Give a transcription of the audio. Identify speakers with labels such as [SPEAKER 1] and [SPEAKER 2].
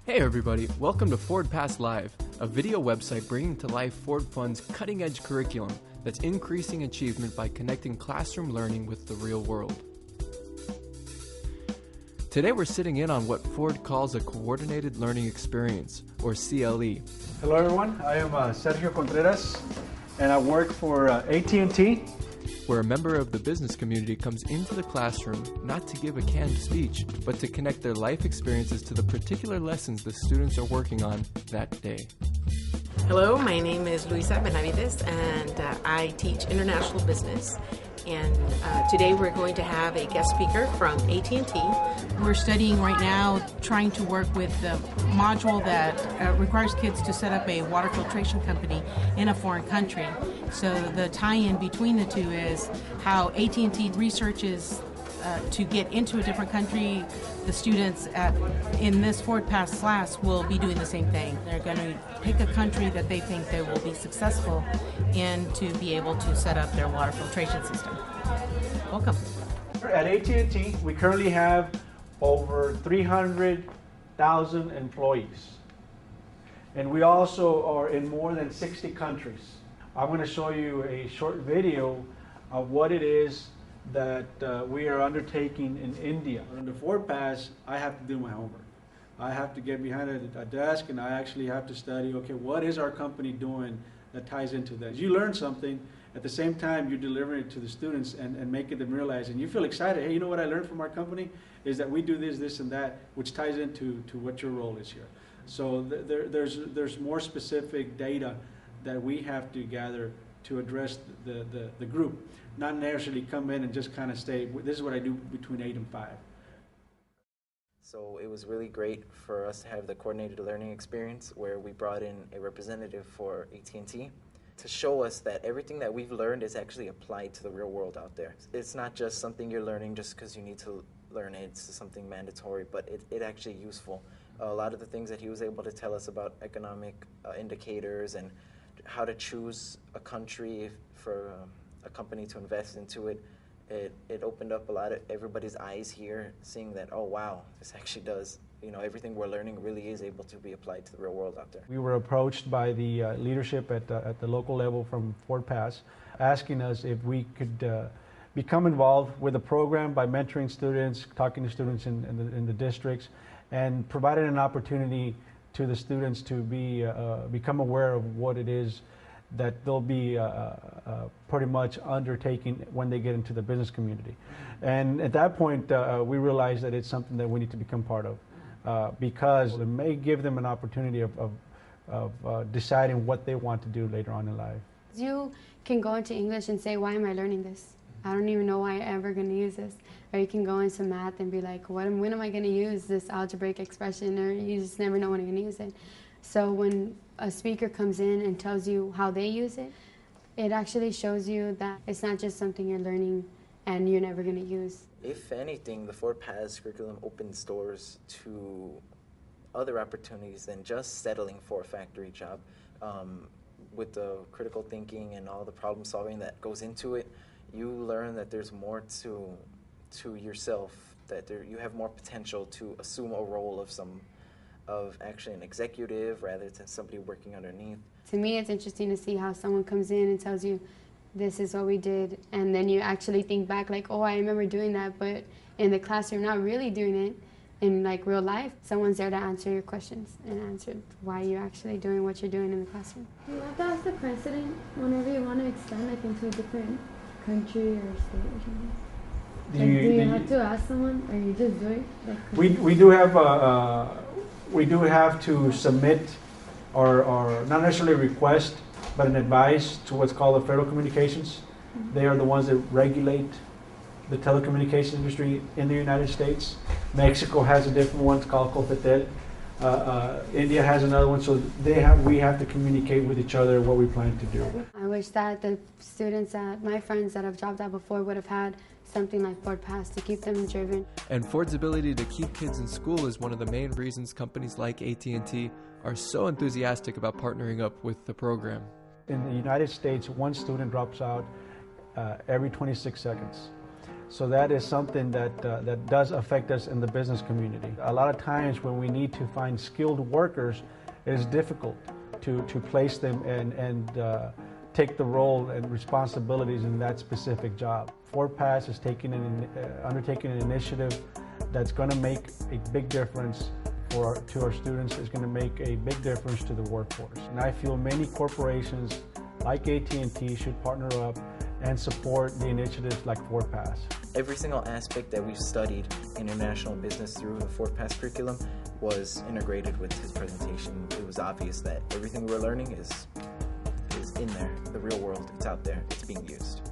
[SPEAKER 1] Hey everybody, welcome to FordPAS Live, a video website bringing to life Ford Fund's cutting-edge curriculum that's increasing achievement by connecting classroom learning with the real world. Today we're sitting in on what Ford calls a Coordinated Learning Experience, or CLE.
[SPEAKER 2] Hello everyone, I am Sergio Contreras and I work for AT&T.
[SPEAKER 1] Where a member of the business community comes into the classroom not to give a canned speech, but to connect their life experiences to the particular lessons the students are working on that day.
[SPEAKER 3] Hello, my name is Luisa Benavides and I teach international business. And today we're going to have a guest speaker from AT&T.
[SPEAKER 4] We're studying right now trying to work with the module that requires kids to set up a water filtration company in a foreign country. So the tie-in between the two is how AT&T researches to get into a different country. The students in this FordPAS class will be doing the same thing. They're going to pick a country that they think they will be successful in to be able to set up their water filtration system. Welcome.
[SPEAKER 2] At AT&T, we currently have over 300,000 employees. And we also are in more than 60 countries. I'm going to show you a short video of what it is that we are undertaking in India. Under FordPAS, I have to do my homework. I have to get behind a desk and I actually have to study, okay, what is our company doing that ties into that? You learn something, at the same time you're delivering it to the students and making them realize, and you feel excited, hey, you know what I learned from our company? Is that we do this, this, and that, which ties into what your role is here. So there's more specific data that we have to gather to address the group. Not necessarily come in and just kind of say, this is what I do between 8 and 5.
[SPEAKER 5] So it was really great for us to have the coordinated learning experience where we brought in a representative for AT&T to show us that everything that we've learned is actually applied to the real world out there. It's not just something you're learning just because you need to learn it, it's something mandatory, but it actually useful. A lot of the things that he was able to tell us about economic indicators and how to choose a country for a company to invest into it opened up a lot of everybody's eyes here, seeing that, oh wow, this actually does, everything we're learning really is able to be applied to the real world out there.
[SPEAKER 2] We were approached by the leadership at the local level from FordPAS, asking us if we could become involved with the program by mentoring students, talking to students in the districts, and providing an opportunity to the students to become aware of what it is that they'll be pretty much undertaking when they get into the business community. And at that point, we realized that it's something that we need to become part of because it may give them an opportunity of deciding what they want to do later on in life.
[SPEAKER 6] You can go into English and say, why am I learning this? I don't even know why I'm ever going to use this. Or you can go into math and be like, when am I going to use this algebraic expression? Or you just never know when you're going to use it. So when a speaker comes in and tells you how they use it, it actually shows you that it's not just something you're learning and you're never going to use.
[SPEAKER 5] If anything, the FordPAS curriculum opens doors to other opportunities than just settling for a factory job. With the critical thinking and all the problem solving that goes into it, you learn that there's more to yourself, that you have more potential to assume a role of actually an executive rather than somebody working underneath.
[SPEAKER 6] To me, it's interesting to see how someone comes in and tells you, this is what we did, and then you actually think back like, oh, I remember doing that, but in the classroom, not really doing it. In like real life, someone's there to answer your questions and answer why you're actually doing what you're doing in the classroom.
[SPEAKER 7] You have to ask the president whenever you want to extend like into a different country or state or something. Do you have to ask someone, or you just do it? Like,
[SPEAKER 2] we do have to submit or not necessarily request, but an advice to what's called the Federal Communications. Mm-hmm. They are the ones that regulate the telecommunications industry in the United States. Mexico has a different one, it's called COFETEL. India has another one, so we have to communicate with each other what we plan to do.
[SPEAKER 6] I wish that the students, my friends that have dropped out before would have had something like FordPAS to keep them driven.
[SPEAKER 1] And Ford's ability to keep kids in school is one of the main reasons companies like AT&T are so enthusiastic about partnering up with the program.
[SPEAKER 2] In the United States, one student drops out every 26 seconds. So that is something that does affect us in the business community. A lot of times when we need to find skilled workers, it is difficult to place them and take the role and responsibilities in that specific job. FordPAS is undertaking an initiative that's going to make a big difference to our students. It's going to make a big difference to the workforce. And I feel many corporations like AT&T should partner up and support the initiatives like FordPAS.
[SPEAKER 5] Every single aspect that we've studied in international business through the FordPAS curriculum was integrated with his presentation. It was obvious that everything we're learning is in there, the real world, it's out there, it's being used.